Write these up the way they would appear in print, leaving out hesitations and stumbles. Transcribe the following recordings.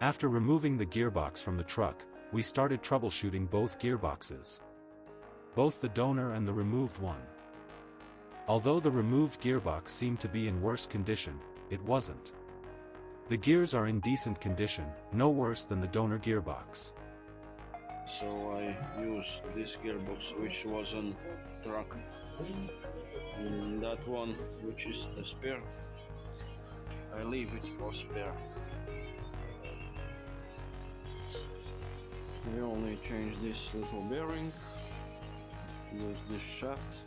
After removing the gearbox from the truck, we started troubleshooting both gearboxes. Both the donor and the removed one. Although the removed gearbox seemed to be in worse condition, it wasn't. The gears are in decent condition, no worse than the donor gearbox. So I use this gearbox which was on truck. And that one which is a spare, I leave it for spare. I only change this little bearing, use this shaft,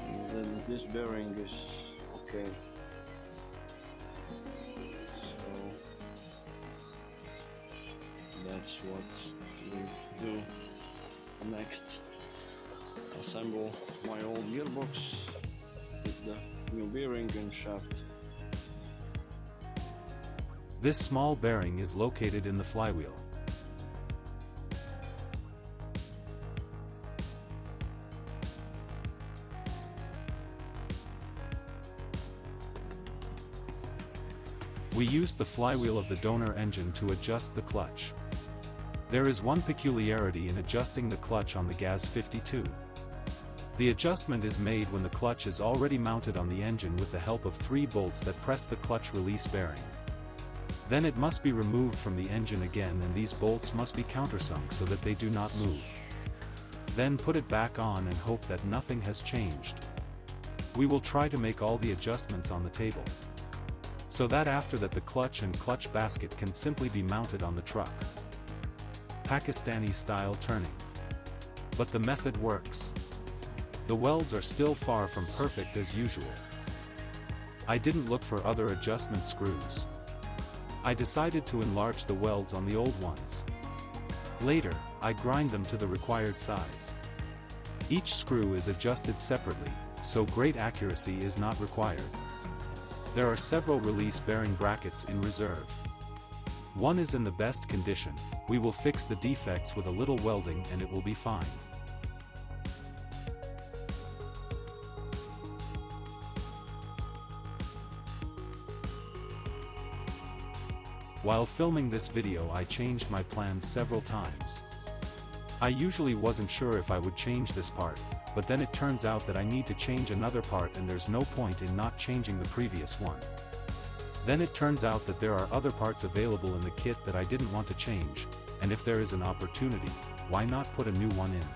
and then this bearing is okay. So that's what we do next. Assemble my old gearbox with the new bearing and shaft. This small bearing is located in the flywheel. We used the flywheel of the donor engine to adjust the clutch. There is one peculiarity in adjusting the clutch on the GAZ 52. The adjustment is made when the clutch is already mounted on the engine with the help of 3 bolts that press the clutch release bearing. Then it must be removed from the engine again, and these bolts must be countersunk so that they do not move. Then put it back on and hope that nothing has changed. We will try to make all the adjustments on the table, so that after that the clutch and clutch basket can simply be mounted on the truck. Pakistani style turning. But the method works. The welds are still far from perfect as usual. I didn't look for other adjustment screws. I decided to enlarge the welds on the old ones. Later, I grind them to the required size. Each screw is adjusted separately, so great accuracy is not required. There are several release bearing brackets in reserve. One is in the best condition. We will fix the defects with a little welding and it will be fine. While filming this video, I changed my plans several times. I usually wasn't sure if I would change this part, but then it turns out that I need to change another part and there's no point in not changing the previous one. Then it turns out that there are other parts available in the kit that I didn't want to change, and if there is an opportunity, why not put a new one in?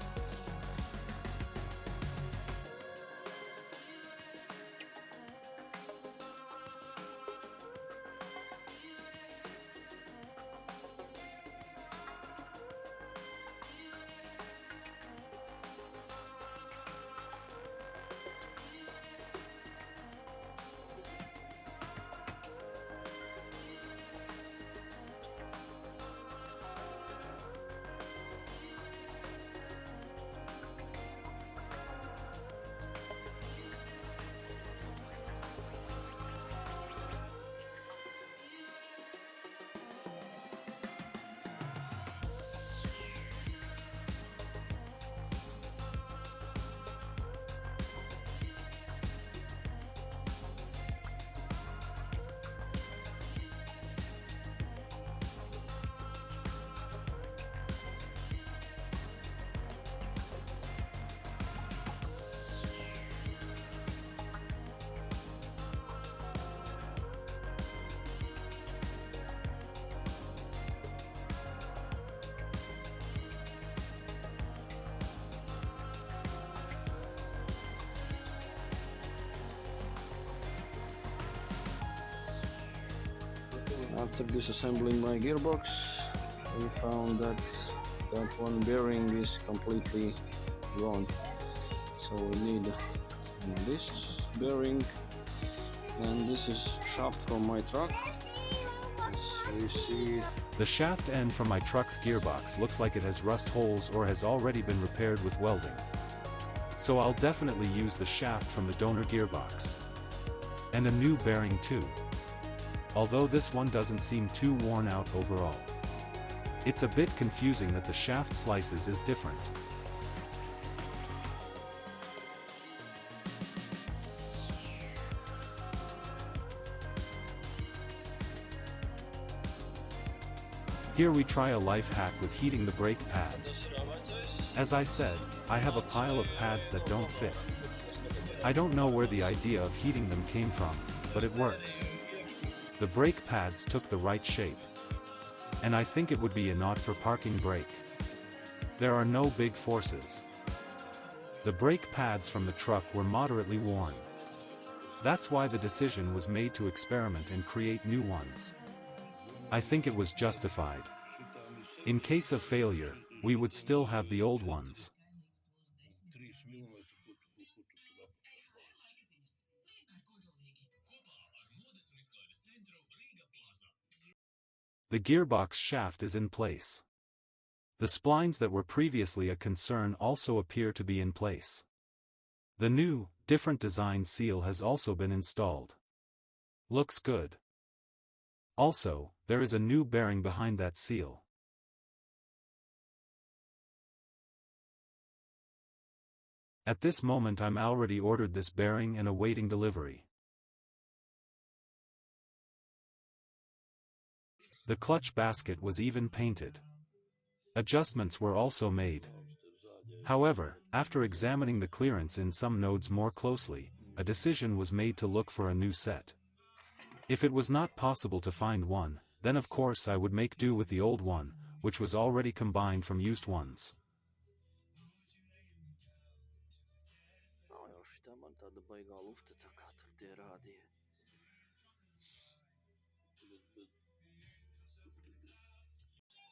After disassembling my gearbox, we found that one bearing is completely gone. So we need this bearing, and this is shaft from my truck. As you see, the shaft end from my truck's gearbox looks like it has rust holes or has already been repaired with welding. So I'll definitely use the shaft from the donor gearbox. And a new bearing too. Although this one doesn't seem too worn out overall. It's a bit confusing that the shaft slices is different. Here we try a life hack with heating the brake pads. As I said, I have a pile of pads that don't fit. I don't know where the idea of heating them came from, but it works. The brake pads took the right shape. And I think it would be a not for parking brake. There are no big forces. The brake pads from the truck were moderately worn. That's why the decision was made to experiment and create new ones. I think it was justified. In case of failure, we would still have the old ones. The gearbox shaft is in place. The splines that were previously a concern also appear to be in place. The new, different design seal has also been installed. Looks good. Also, there is a new bearing behind that seal. At this moment I'm already ordered this bearing and awaiting delivery. The clutch basket was even painted. Adjustments were also made. However, after examining the clearance in some nodes more closely, a decision was made to look for a new set. If it was not possible to find one, then of course I would make do with the old one, which was already combined from used ones.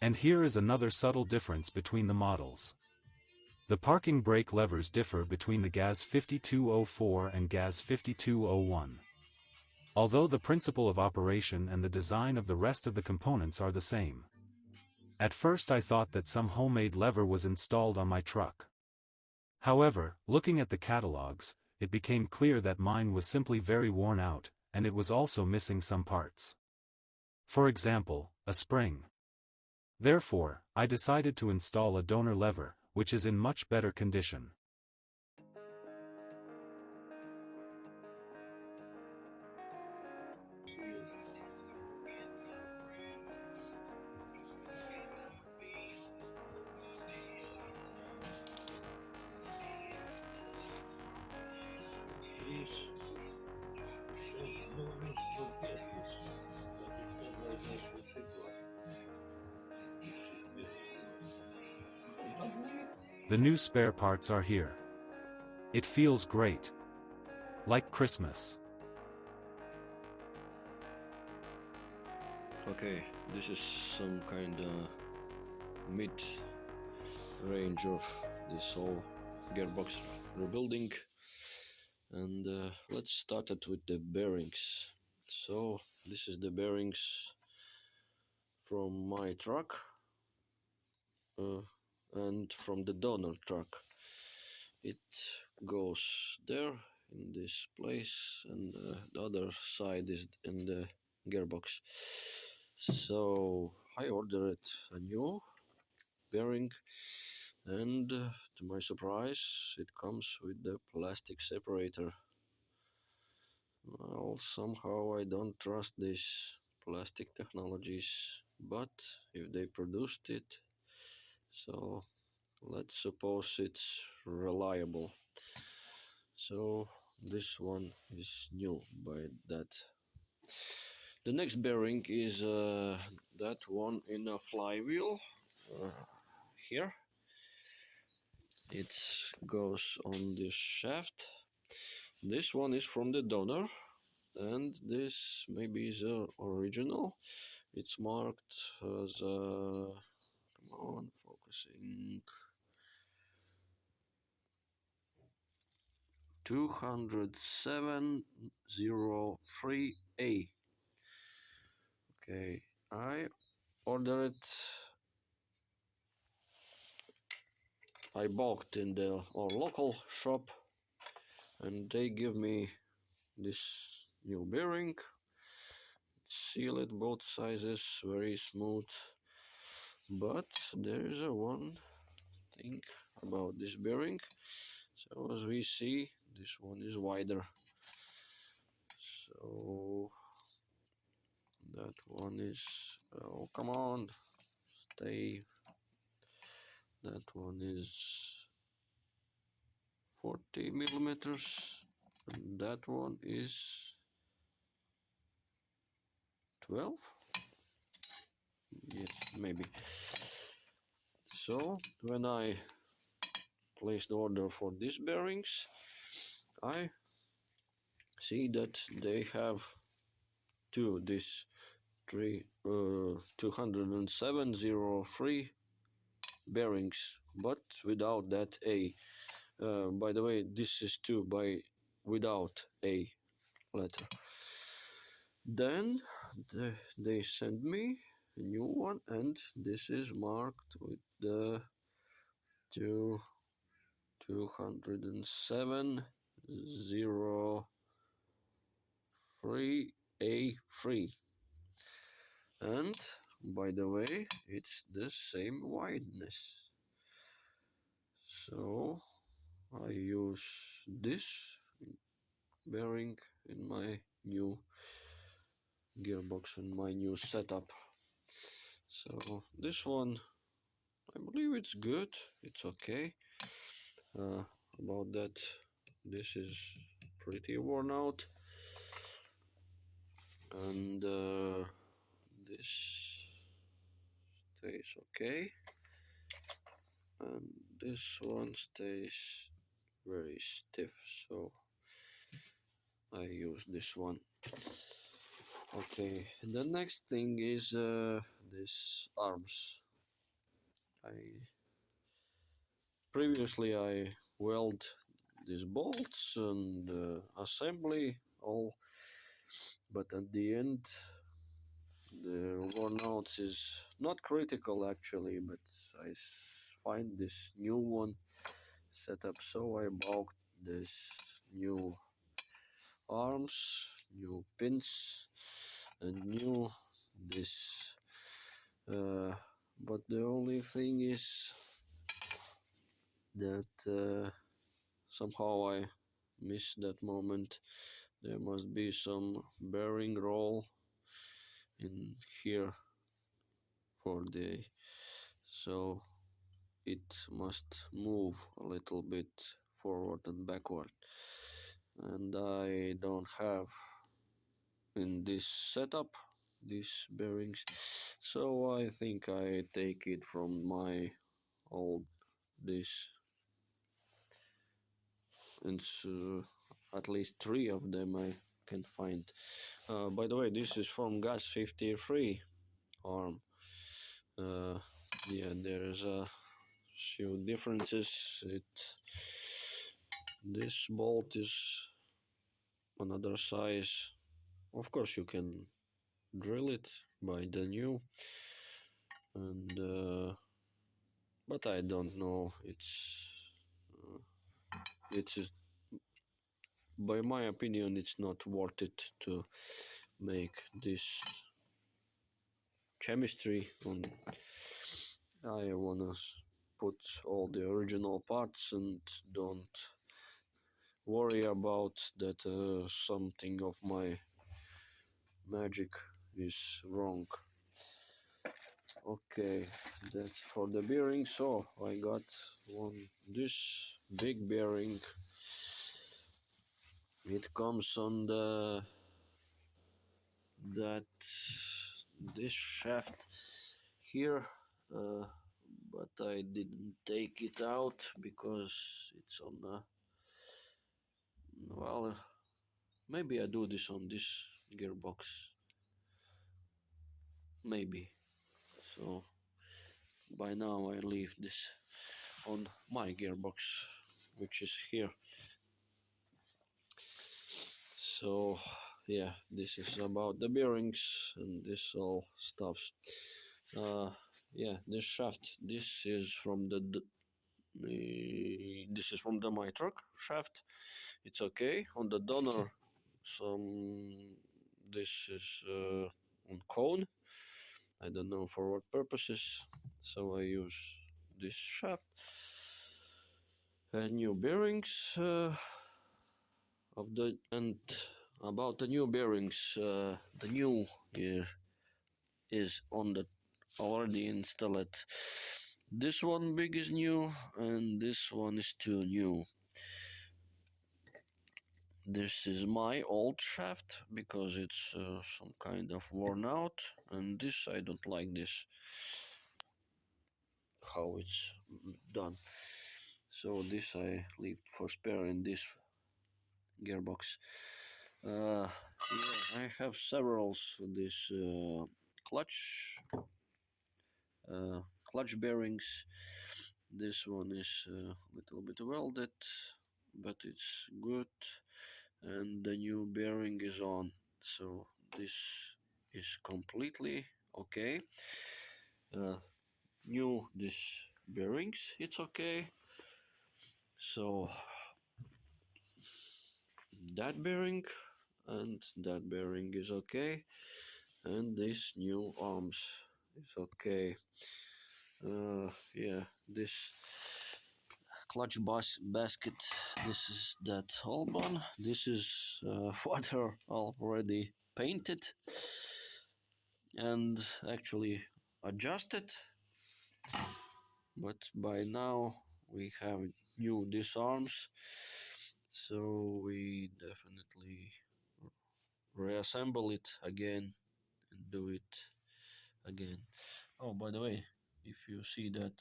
And here is another subtle difference between the models. The parking brake levers differ between the GAZ 5204 and GAZ 5201. Although the principle of operation and the design of the rest of the components are the same. At first I thought that some homemade lever was installed on my truck. However, looking at the catalogs, it became clear that mine was simply very worn out, and it was also missing some parts. For example, a spring. Therefore, I decided to install a donor lever, which is in much better condition. The new spare parts are here. It feels great. Like Christmas. Okay, this is some kind of mid-range of this whole gearbox rebuilding, and let's start it with the bearings. So this is the bearings from my truck and from the donor truck. It goes there in this place, and the other side is in the gearbox. So I ordered a new bearing, and to my surprise it comes with the plastic separator. Well, somehow I don't trust these plastic technologies, but if they produced it, so let's suppose it's reliable. So this one is new by that. The next bearing is that one in a flywheel. Here it goes on this shaft. This one is from the donor, and this maybe is a original. It's marked as a, come on, focusing, 20703A. Okay, I ordered it. I bought in the our local shop, and they give me this new bearing. Seal it both sizes, very smooth. But there is a one thing about this bearing. So as we see, this one is wider. So that one is, oh come on, stay. That one is 40 millimeters, and that one is 12. Yes, maybe. So when I placed the order for these bearings, I see that they have this 20703 bearings, but without that A. By the way, this is 2 by without A letter. Then they send me a new one, and this is marked with the 20703A3. And by the way, it's the same wideness. So I use this bearing in my new gearbox and my new setup. So this one, I believe it's good, it's okay. About that, this is pretty worn out, and this stays okay, and this one stays very stiff, so I use this one. Okay, the next thing is these arms. Previously I weld these bolts and assembly all, but at the end the worn out is not critical actually, but I find this new one setup, so I bought this new arms, new pins, and new this. But the only thing is that somehow I miss that moment. There must be some bearing roll in here for so it must move a little bit forward and backward, and I don't have in this setup these bearings, so I think I take it from my old this, and at least 3 of them I can find. By the way, this is from GAZ 53 arm. Yeah, there's a few differences. This bolt is another size. Of course, you can drill it by the new, and but I don't know. It's by my opinion, it's not worth it to make this chemistry on. I wanna put all the original parts and don't worry about that something of my magic is wrong. Okay, that's for the bearing. So I got this big bearing. It comes on this shaft here, but I didn't take it out because it's on well, maybe I do this on this gearbox, maybe. So by now I leave this on my gearbox, which is here. So yeah, this is about the bearings and this all stuff. Yeah, this shaft, this is from my truck shaft. It's okay. On the donor, this is on cone. I don't know for what purposes, so I use this shaft. And new bearings about the new bearings. The new here is on the already installed. This one big is new and this one is too new. This is my old shaft because it's some kind of worn out, and this I don't like this how it's done. So this I leave for spare in this gearbox. Yeah, I have several this clutch bearings. This one is a little bit welded, but it's good, and the new bearing is on. So this is completely okay. New this bearings, it's okay. So that bearing and that bearing is okay, and this new arms is okay. Yeah, this clutch basket, this is that old one. This is water already painted and actually adjusted, but by now we have new disarms, so we definitely reassemble it again and do it again. Oh, by the way, if you see that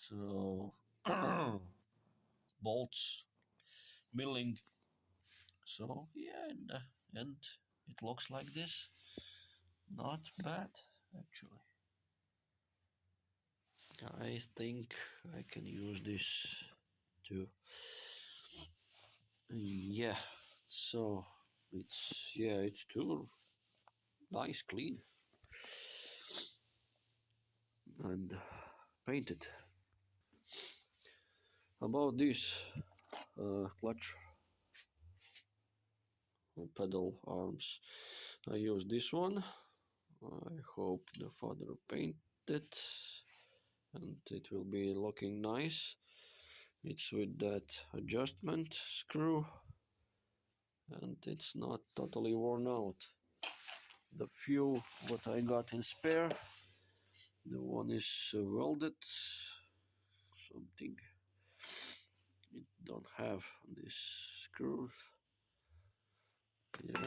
bolts milling, so yeah, and it looks like this. Not bad, actually. I think I can use this too. Yeah, so it's too nice, clean, and painted. About this clutch pedal arms, I use this one. I hope the father painted and it will be looking nice. It's with that adjustment screw and it's not totally worn out. The few what I got in spare, the one is welded something, it don't have these screws,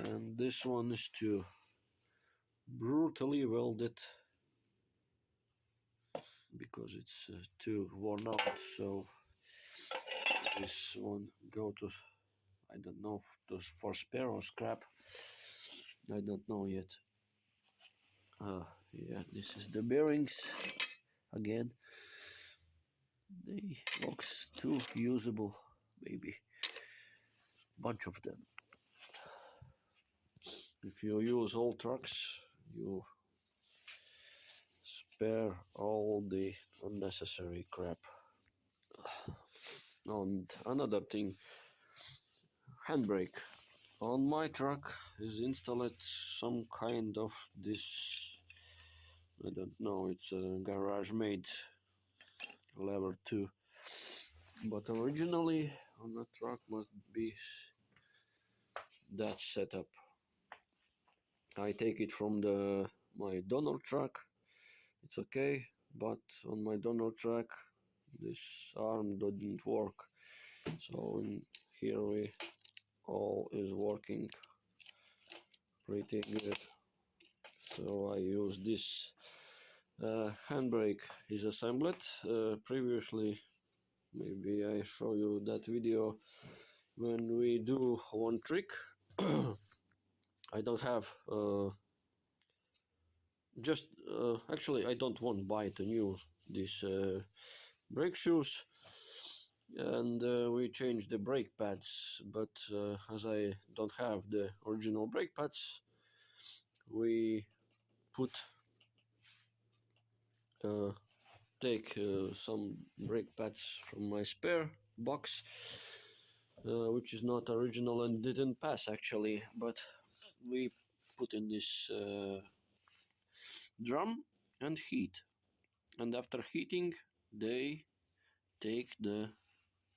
and this one is too brutally welded because it's too worn out. So this one go to, I don't know, for spare or scrap, I don't know yet. Yeah, this is the bearings again. They looks too usable, maybe bunch of them. If you use old trucks, you spare all the unnecessary crap. And another thing, handbrake. On my truck is installed some kind of this, I don't know, it's a garage made lever too. But originally on the truck must be that setup. I take it from my donor truck. It's okay, but on my donor truck this arm didn't work. So here we all is working pretty good. So I use this handbrake is assembled. Previously, maybe I show you that video when we do one trick. I don't have actually I don't want to buy the new these brake shoes, and we changed the brake pads, but as I don't have the original brake pads, we put take some brake pads from my spare box, which is not original and didn't pass actually, but we put in this drum and heat, and after heating they take the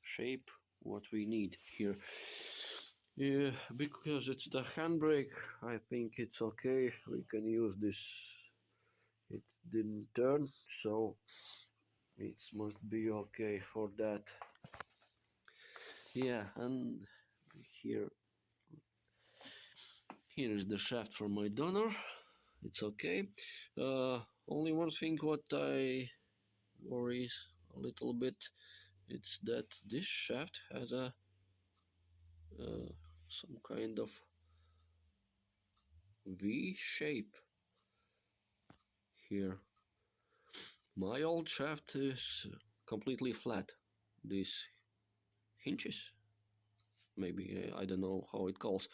shape what we need here. Yeah, because it's the handbrake, I think it's okay. We can use this it didn't turn, so it must be okay for that. Yeah, and here is the shaft for my donor. It's okay. Only one thing what I worries a little bit, it's that this shaft has a some kind of V shape here. My old shaft is completely flat. These hinges, maybe, I don't know how it calls,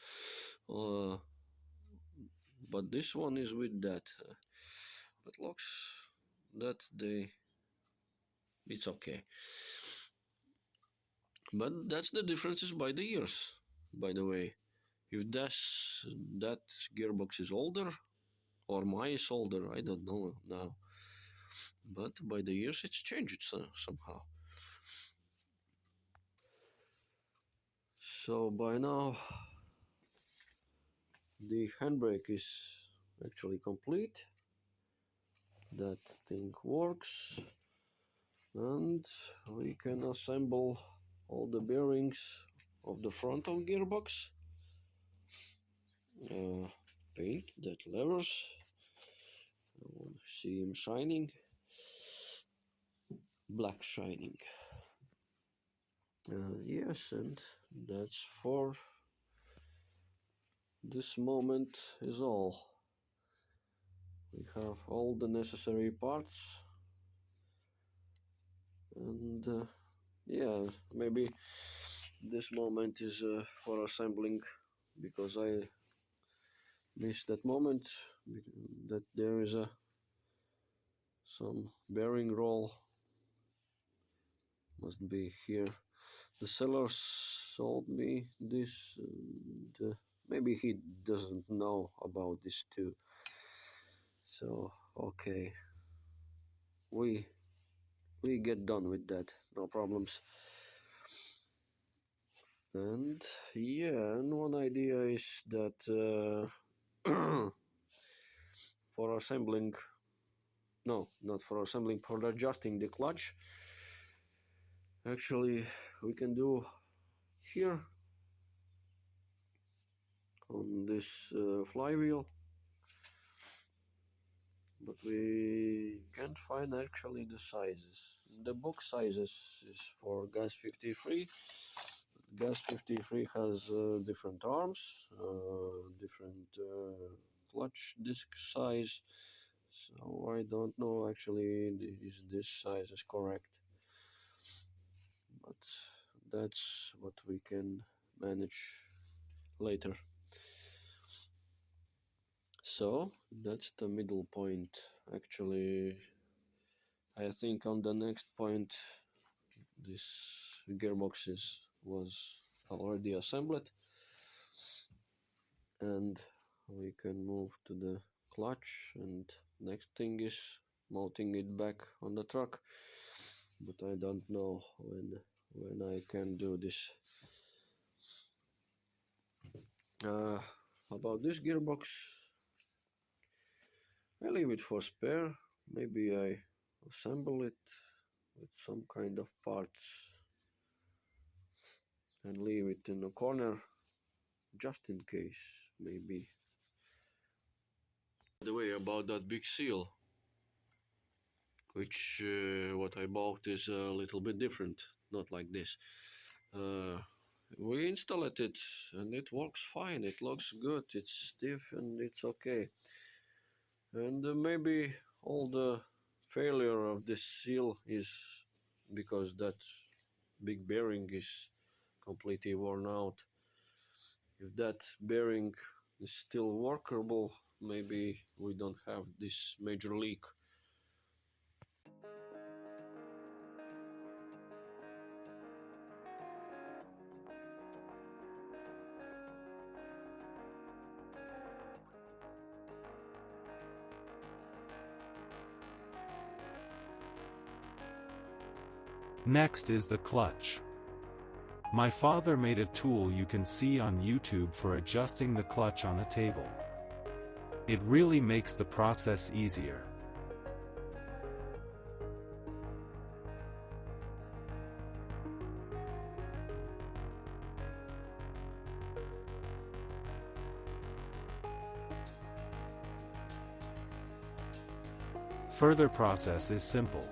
but this one is with that. But looks that it's okay. But that's the differences by the years, by the way. If that gearbox is older or mine is older, I don't know now. But by the years it's changed somehow. So by now the handbrake is actually complete. That thing works, and we can assemble all the bearings of the front of gearbox. Paint that levers. I want to see him shining. Black shining. Yes, and that's for this moment is all. We have all the necessary parts, and yeah, maybe this moment is for assembling, because I missed that moment, that there is some bearing roll must be here. The seller sold me this, and maybe he doesn't know about this too. So okay, we get done with that, no problems. And yeah, and one idea is that for assembling, no, not for assembling, for adjusting the clutch, actually we can do here on this flywheel, but we can't find actually the sizes. The book sizes is for GAZ 53. GAZ 53 has different arms, different clutch disc size, so I don't know actually is this size is correct, but that's what we can manage later. So that's the middle point. Actually, I think on the next point this gearbox was already assembled, and we can move to the clutch, and next thing is mounting it back on the truck, but I don't know when I can do this. About this gearbox, I leave it for spare. Maybe I assemble it with some kind of parts and leave it in a corner just in case, maybe. By the way, about that big seal, which what I bought is a little bit different, not like this. We installed it and it works fine, it looks good, it's stiff and it's okay. And maybe all the failure of this seal is because that big bearing is completely worn out. If that bearing is still workable, maybe we don't have this major leak. Next is the clutch. My father made a tool you can see on YouTube for adjusting the clutch on a table. It really makes the process easier. Further process is simple.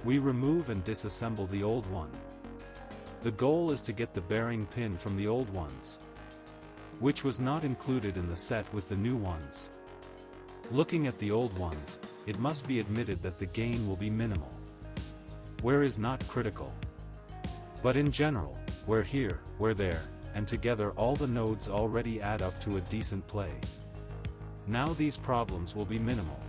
We remove and disassemble the old one. The goal is to get the bearing pin from the old ones, which was not included in the set with the new ones. Looking at the old ones, it must be admitted that the gain will be minimal. Wear is not critical. But in general, wear here, wear there, and together all the nodes already add up to a decent play. Now these problems will be minimal.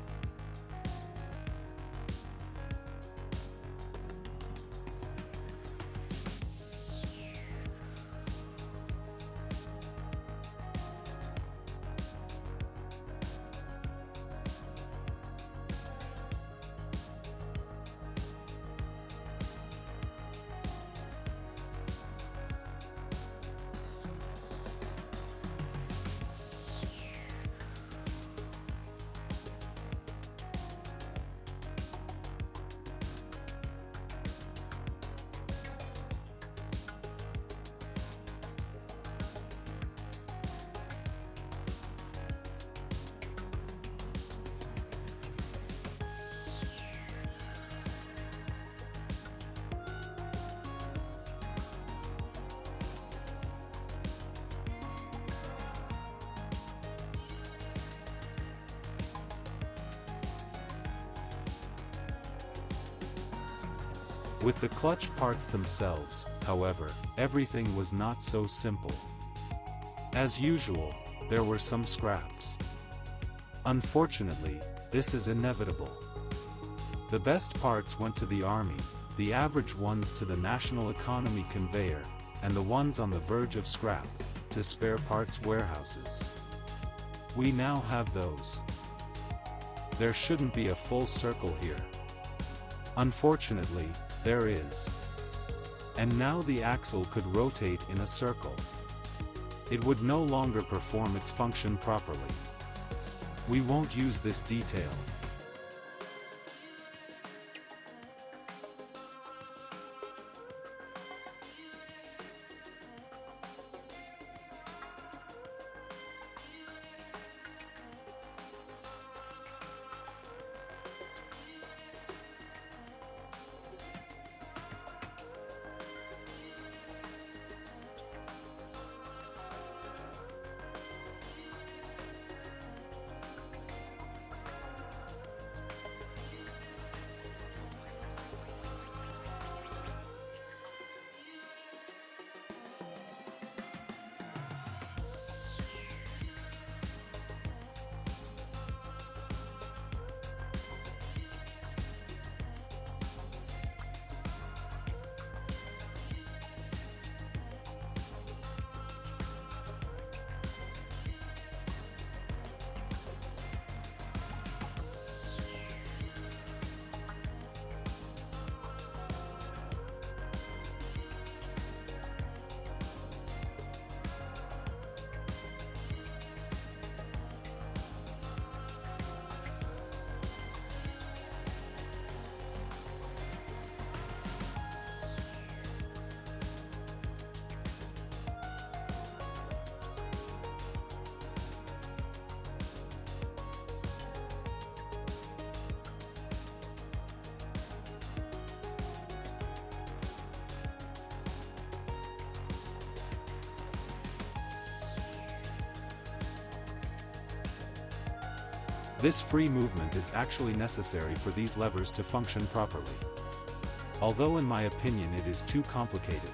With the clutch parts themselves, however, everything was not so simple. As usual, there were some scraps. Unfortunately, this is inevitable. The best parts went to the army, the average ones to the national economy conveyor, and the ones on the verge of scrap, to spare parts warehouses. We now have those. There shouldn't be a full circle here. Unfortunately, there is. And now the axle could rotate in a circle. It would no longer perform its function properly. We won't use this detail. This free movement is actually necessary for these levers to function properly. Although in my opinion it is too complicated.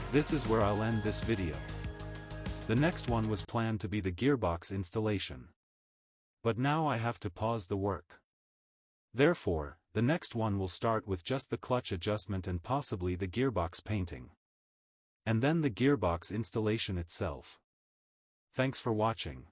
This is where I'll end this video. The next one was planned to be the gearbox installation. But now I have to pause the work. Therefore, the next one will start with just the clutch adjustment and possibly the gearbox painting. And then the gearbox installation itself. Thanks for watching.